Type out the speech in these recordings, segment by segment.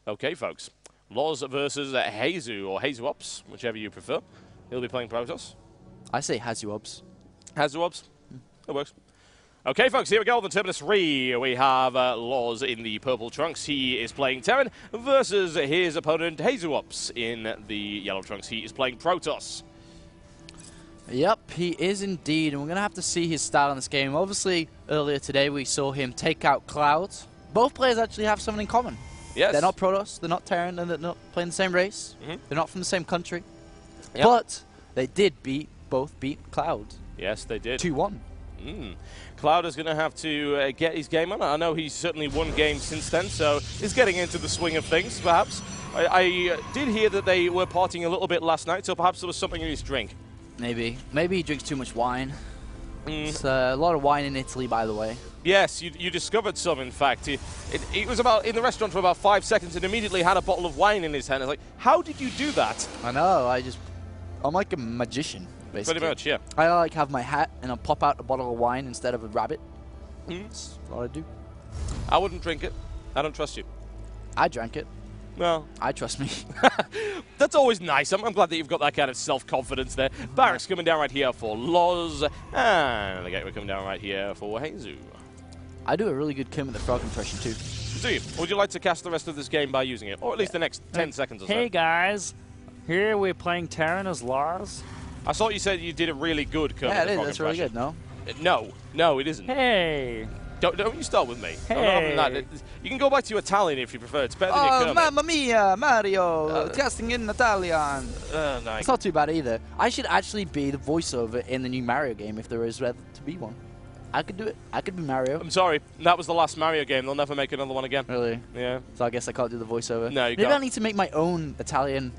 Okay, folks. LoZ versus Hasu, or Hasu Ops, whichever you prefer. He'll be playing Protoss. I say Hasu Ops. Hasu Ops? That works. Okay, folks, here we go. The Terminus 3. We have LoZ in the purple trunks. He is playing Terran versus his opponent, Hasu Ops, in the yellow trunks. He is playing Protoss. Yep, he is indeed, and we're going to have to see his style in this game. Obviously, earlier today we saw him take out Cloud. Both players actually have something in common. Yes. They're not Protoss, they're not Terran, and they're not playing the same race. They're not from the same country. Yep. But they did both beat Cloud. Yes, they did. 2-1. Cloud is going to have to get his game on. I know he's certainly won games since then, so he's getting into the swing of things, perhaps. I did hear that they were partying a little bit last night, so perhaps there was something in his drink. Maybe. Maybe he drinks too much wine. It's a lot of wine in Italy, by the way. Yes, you discovered some, in fact. He was about in the restaurant for about 5 seconds and immediately had a bottle of wine in his hand. I was like, how did you do that? I know, I'm like a magician, basically. Pretty much, yeah. I like have my hat and I'll pop out a bottle of wine instead of a rabbit. That's what I do. I wouldn't drink it. I don't trust you. I drank it. Well, I trust me. that's always nice. I'm glad that you've got that kind of self-confidence there. Barracks coming down right here for LoZ, and the Gateway coming down right here for Hasu. I do a really good Kermit the Frog impression too. Do you? Or would you like to cast the rest of this game by using it? Or at least the next 10 seconds or so? Hey guys, here we're playing Terran as LoZ. I thought you said you did a really good Kermit Yeah, the it is. Frog That's really impression. good, no? No, it isn't. Hey. Don't you start with me. Hey. No, you can go back to your Italian if you prefer. It's better than your Kermit. Mamma mia, Mario, casting in Italian. No, It's not too bad either. I should actually be the voiceover in the new Mario game if there is to be one. I could do it. I could be Mario. I'm sorry. That was the last Mario game. They'll never make another one again. Really? Yeah. So I guess I can't do the voiceover. No, you Maybe can't. I need to make my own Italian.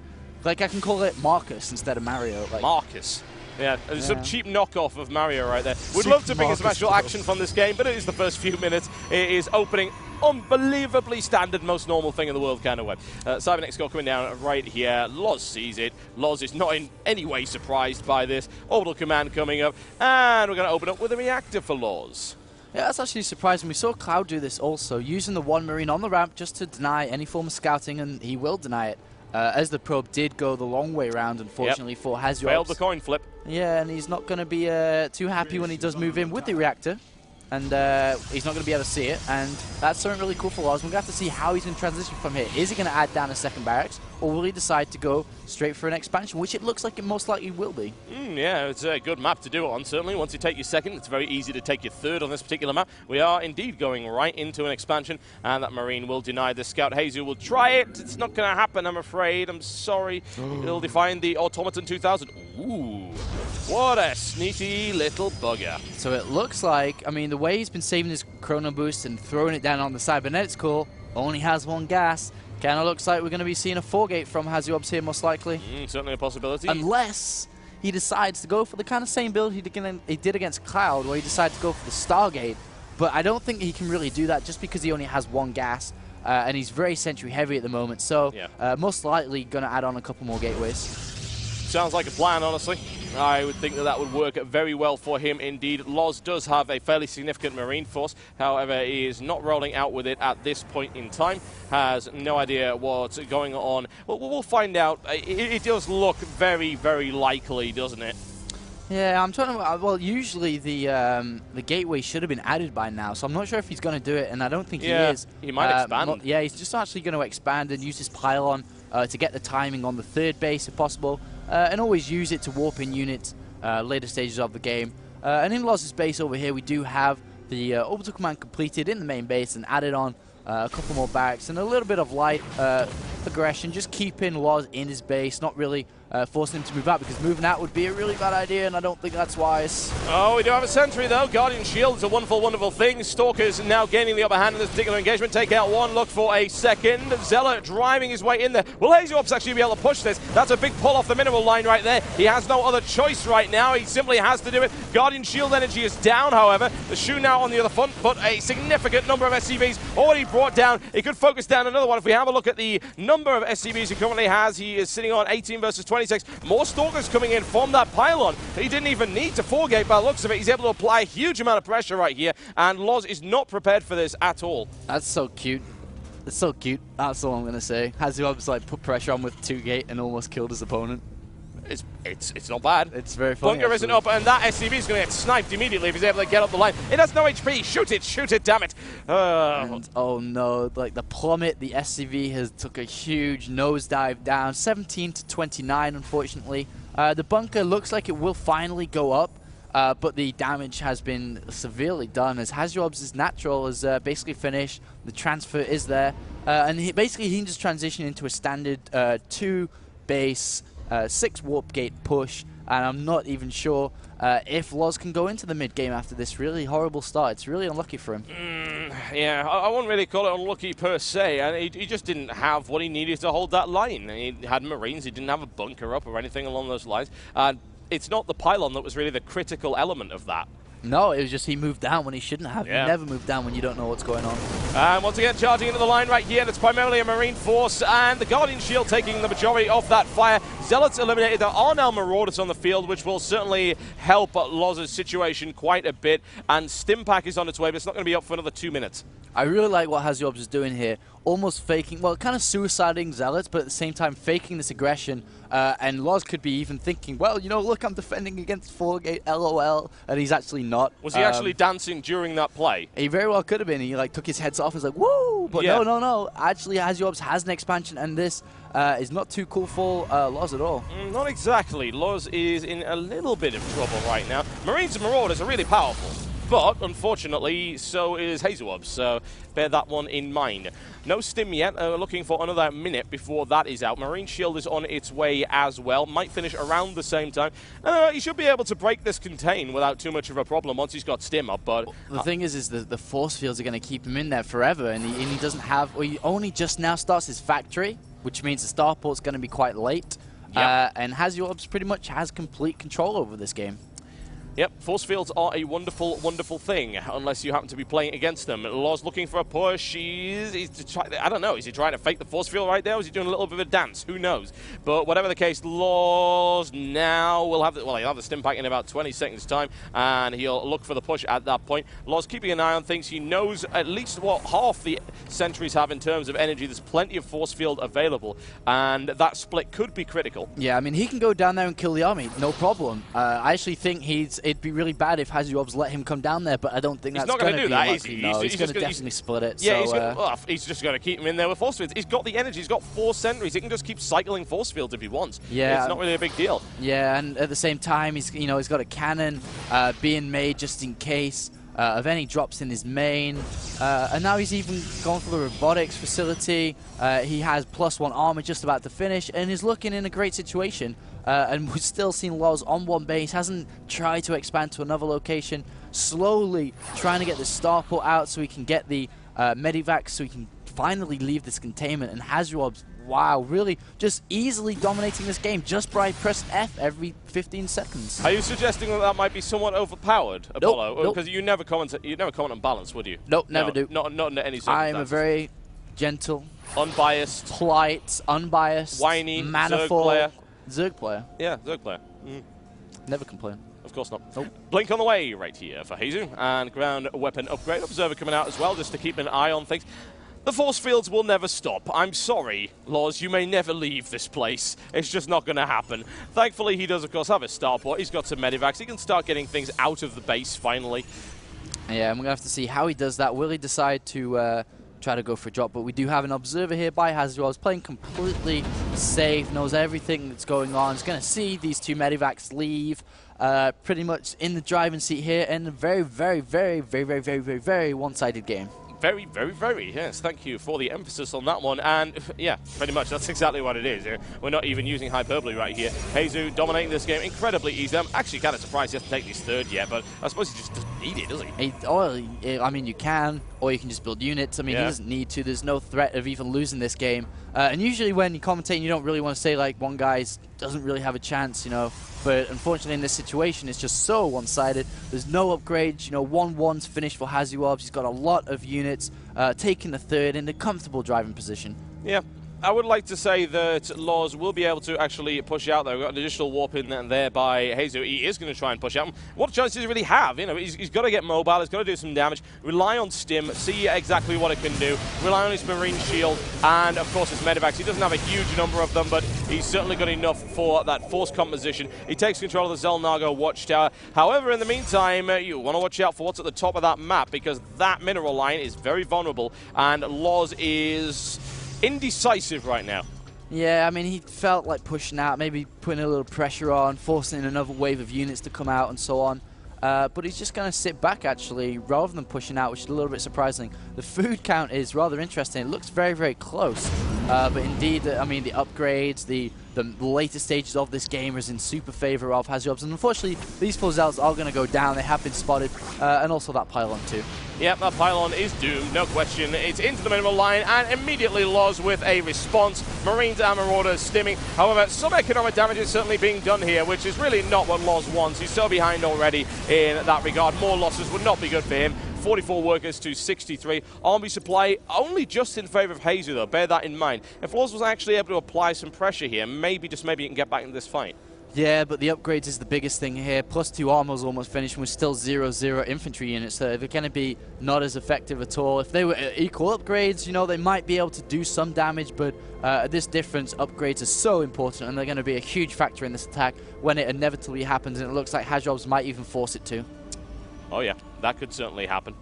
Like I can call it Marcus instead of Mario. Like, Marcus. Yeah, some cheap knockoff of Mario right there. Would Super love to bring a Marcus special Pro. action from this game, but it is the first few minutes. It is opening unbelievably standard, most normal thing in the world kind of way. Cybernetic score coming down right here. LoZ sees it. LoZ is not in any way surprised by this. Orbital command coming up, and we're going to open up with a reactor for LoZ. Yeah, that's actually surprising. We saw Cloud do this also, using the one Marine on the ramp just to deny any form of scouting, and he will deny it. As the probe did go the long way round, unfortunately, for Hasu. Failed the coin flip. Yeah, and he's not going to be too happy when he does move in with the reactor. And he's not going to be able to see it. And that's something really cool for LoZ. We're going to have to see how he's going to transition from here. Is he going to add down a second barracks? Or will he decide to go straight for an expansion, which it looks like it most likely will be? Yeah, it's a good map to do it on, certainly. Once you take your second, it's very easy to take your third on this particular map. We are indeed going right into an expansion, and that Marine will deny the scout. Hasu will try it. It's not going to happen, I'm afraid. I'm sorry. He'll define the Automaton 2000. Ooh, what a sneaky little bugger. So it looks like, I mean, the way he's been saving his chrono boost and throwing it down on the cybernetics core, only has one gas. Kind of looks like we're going to be seeing a 4-gate from Hasu Ops here, most likely. Certainly a possibility. Unless he decides to go for the kind of same build he did against Cloud, where he decided to go for the Stargate. But I don't think he can really do that just because he only has one gas, and he's very sentry heavy at the moment. So most likely going to add on a couple more gateways. Sounds like a plan, honestly. I would think that that would work very well for him indeed. LoZ does have a fairly significant Marine force. However, he is not rolling out with it at this point in time. Has no idea what's going on. Well, we'll find out. It does look very, very likely, doesn't it? Yeah, I'm trying to. Well, usually the gateway should have been added by now, so I'm not sure if he's going to do it, and I don't think he is. He might expand. Yeah, he's just actually going to expand and use his pylon to get the timing on the third base if possible, and always use it to warp in units later stages of the game. And in LoZ's base over here, we do have the orbital command completed in the main base and added on a couple more barracks and a little bit of light aggression, just keeping LoZ in his base, not really forcing him to move out, because moving out would be a really bad idea, and I don't think that's wise. Oh, we do have a sentry, though. Guardian Shield is a wonderful, wonderful thing. Stalkers now gaining the upper hand in this particular engagement. Take out one, look for a second. Zealot driving his way in there. Will Hasu Ops actually be able to push this? That's a big pull off the mineral line right there. He has no other choice right now. He simply has to do it. Guardian Shield energy is down, however. The Shu now on the other front, but a significant number of SCVs already brought down. He could focus down another one. If we have a look at the number of SCVs he currently has, he is sitting on 18 versus 26. More Stalkers coming in from that pylon. He didn't even need to 4-gate by the looks of it. He's able to apply a huge amount of pressure right here, and LoZ is not prepared for this at all. That's so cute. It's so cute. That's all I'm going to say. Hasu like put pressure on with 2-gate and almost killed his opponent. It's not bad. It's very funny. Bunker isn't up, and that SCV is going to get sniped immediately if he's able to get up the line. It has no HP. Shoot it, damn it. And, oh no, like the plummet, the SCV has took a huge nosedive down, 17 to 29, unfortunately. The bunker looks like it will finally go up, but the damage has been severely done as Hazuob's natural is basically finished. The transfer is there, and he can just transition into a standard 2 base 6 warp gate push, and I'm not even sure if LoZ can go into the mid game after this really horrible start. It's really unlucky for him. Yeah, I wouldn't really call it unlucky per se, and he just didn't have what he needed to hold that line. He had Marines, he didn't have a bunker up or anything along those lines, and it's not the pylon that was really the critical element of that. No, it was just he moved down when he shouldn't have. Yeah. You never move down when you don't know what's going on. And once again, charging into the line right here, that's primarily a Marine force, and the Guardian Shield taking the majority of that fire. Zealots eliminated. There are now Marauders on the field, which will certainly help LoZ's situation quite a bit, and Stimpack is on its way, but it's not going to be up for another 2 minutes. I really like what Hazuobs is doing here, almost faking, well, kind of suiciding Zealots, but at the same time faking this aggression, and LoZ could be even thinking, well, you know, look, I'm defending against 4-gate, LOL, and he's actually not. Was he actually dancing during that play? He very well could have been. He like took his heads off and was like, woo! But yeah. No. Actually, Hazuobs has an expansion, and this is not too cool for LoZ at all. Not exactly. LoZ is in a little bit of trouble right now. Marines and Marauders are really powerful, but unfortunately, so is Hazuobs, so bear that one in mind. No stim yet. Looking for another minute before that is out. Marine Shield is on its way as well. Might finish around the same time. He should be able to break this contain without too much of a problem once he's got stim up. But the thing is the force fields are going to keep him in there forever, and he doesn't have. Well, he only just now starts his factory, which means the starport's going to be quite late. Yep. And Hazuobs pretty much has complete control over this game. Yep, force fields are a wonderful, wonderful thing, unless you happen to be playing against them. LoZ looking for a push. I don't know, is he trying to fake the force field right there, or is he doing a little bit of a dance? Who knows? But whatever the case, LoZ now will have he'll have the Stimpack in about 20 seconds' time, and he'll look for the push at that point. LoZ keeping an eye on things. He knows at least what half the sentries have in terms of energy. There's plenty of force field available, and that split could be critical. Yeah, I mean, he can go down there and kill the army, no problem. I actually think it'd be really bad if Hazuobs let him come down there, but I don't think that's going to do that. He's going to definitely split it. Yeah, so, he's just going to keep him in there with force fields. He's got the energy. He's got 4 sentries. He can just keep cycling force fields if he wants. Yeah, it's not really a big deal. Yeah, and at the same time, he's got a cannon being made just in case of any drops in his main, and now he's even gone for the robotics facility. He has +1 armor just about to finish, and is looking in a great situation. And we've still seen LoZ on 1 base, hasn't tried to expand to another location, slowly trying to get the starport out so he can get the medivac, so he can finally leave this containment. And Hazuobs, wow, really just easily dominating this game just by pressing F every 15 seconds. Are you suggesting that might be somewhat overpowered, Apollo? Nope. Because you never comment on balance, would you? Nope, never do. Not under any circumstances. I'm a very gentle, unbiased, polite, unbiased, whiny, manifold Zerg player. Yeah, Zerg player. Never complain. Of course not. Nope. Blink on the way right here for Hasu, and ground weapon upgrade. Observer coming out as well, just to keep an eye on things. The force fields will never stop. I'm sorry, LoZ, you may never leave this place. It's just not going to happen. Thankfully, he does, of course, have a starport. He's got some medivacs. He can start getting things out of the base, finally. Yeah, and we're going to have to see how he does that. Will he decide to try to go for a drop? But we do have an observer here by Hazuobs, playing completely safe, knows everything that's going on. He's going to see these 2 medivacs leave, pretty much in the driving seat here, in a very, very, very, very, very, very, very, very one-sided game. Very, very, very, yes. Thank you for the emphasis on that one. And, yeah, pretty much that's exactly what it is. We're not even using hyperbole right here. Hasu dominating this game incredibly easy. I'm actually kind of surprised he hasn't taken his 3rd yet, but I suppose he just doesn't need it, does he? I mean, you can, or you can just build units. I mean, he doesn't need to. There's no threat of even losing this game. And usually when you commentate, you don't really want to say, like, one guy doesn't really have a chance, But unfortunately, in this situation, it's just so one-sided. There's no upgrades. 1-1's finished for Hazuobs. He's got a lot of units, taking the 3rd in a comfortable driving position. Yeah. I would like to say that LoZ will be able to actually push out, though. We've got an additional warp in there by Hasu. He is going to try and push out. What choice does he really have? You know, he's got to get mobile. He's got to do some damage. Rely on Stim. See exactly what it can do. Rely on his Marine Shield. And, of course, his Medivacs. He doesn't have a huge number of them, but he's certainly got enough for that force composition. He takes control of the Zelnago Watchtower. However, in the meantime, you want to watch out for what's at the top of that map, because that mineral line is very vulnerable, and LoZ is indecisive right now. Yeah, I mean, he felt like pushing out, maybe putting a little pressure on, forcing another wave of units to come out and so on. But he's just going to sit back, actually, rather than pushing out, which is a little bit surprising. The food count is rather interesting. It looks very, very close. But indeed, I mean, the upgrades, the later stages of this game is in super favor of Hasu. And unfortunately, these 4 Zealots are going to go down. They have been spotted. And also that pylon, too. Yep, that pylon is doomed, no question. It's into the mineral line, and immediately LoZ with a response. Marines and Marauders stimming. However, some economic damage is certainly being done here, which is really not what LoZ wants. He's so behind already in that regard. More losses would not be good for him. 44 workers to 63. Army supply only just in favor of Hasu, though. Bear that in mind. If LoZ was actually able to apply some pressure here, maybe, just maybe, he can get back into this fight. Yeah, but the upgrades is the biggest thing here. +2 armor's almost finished, and we're still 0-0 infantry units, so they're going to be not as effective at all. If they were equal upgrades, you know, they might be able to do some damage, but at this difference, upgrades are so important, and they're going to be a huge factor in this attack when it inevitably happens, and it looks like Hasu might even force it to. Oh yeah, that could certainly happen.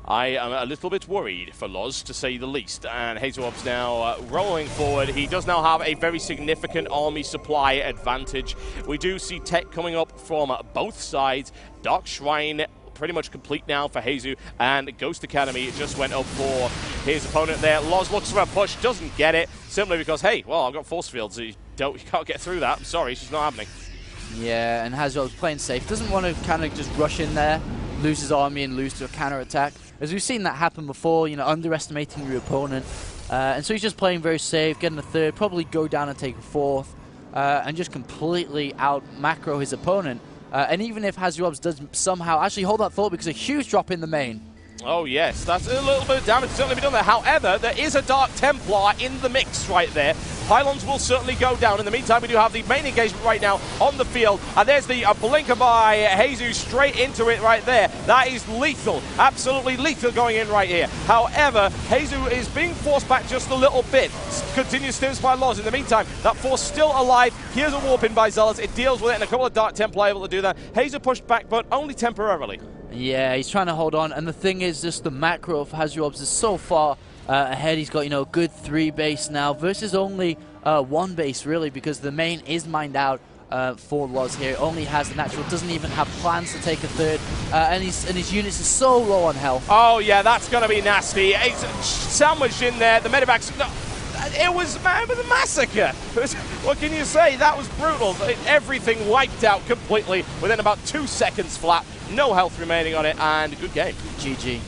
I am a little bit worried for LoZ, to say the least, and Hazuob's now rolling forward. He does now have a very significant army supply advantage. We do see tech coming up from both sides. Dark Shrine pretty much complete now for Hasu, and Ghost Academy just went up for his opponent there. LoZ looks for a push, doesn't get it, simply because, hey, well, I've got force fields, so you can't get through that. I'm sorry, it's just not happening. Yeah, and Hazuob's playing safe. Doesn't want to kind of just rush in there, lose his army and lose to a counter-attack. As we've seen that happen before, you know, underestimating your opponent. And so he's just playing very safe, getting a third, probably go down and take a fourth, and just completely out-macro his opponent. And even if Hazuob's does somehow, actually hold that thought, because a huge drop in the main. Oh yes, that's a little bit of damage to certainly be done there. However, there is a Dark Templar in the mix right there. Pylons will certainly go down. In the meantime, we do have the main engagement right now on the field. And there's the blinker by Hasu straight into it right there. That is lethal. Absolutely lethal going in right here. However, Hasu is being forced back just a little bit. Continues stims by LoZ. In the meantime, that force still alive. Here's a warp in by Zealots. It deals with it, and a couple of Dark Templar able to do that. Hasu pushed back, but only temporarily. Yeah, he's trying to hold on. And the thing is, just the macro of Hazuob's is so far ahead. He's got, you know, a good 3 base now versus only 1 base, really, because the main is mined out for LoZ here. Only has the natural, doesn't even have plans to take a third, and his units are so low on health. Oh yeah, that's going to be nasty. It's sandwiched in there. The medevacs. No, it was a massacre. What can you say? That was brutal. Everything wiped out completely within about 2 seconds flat. No health remaining on it, and good game. GG.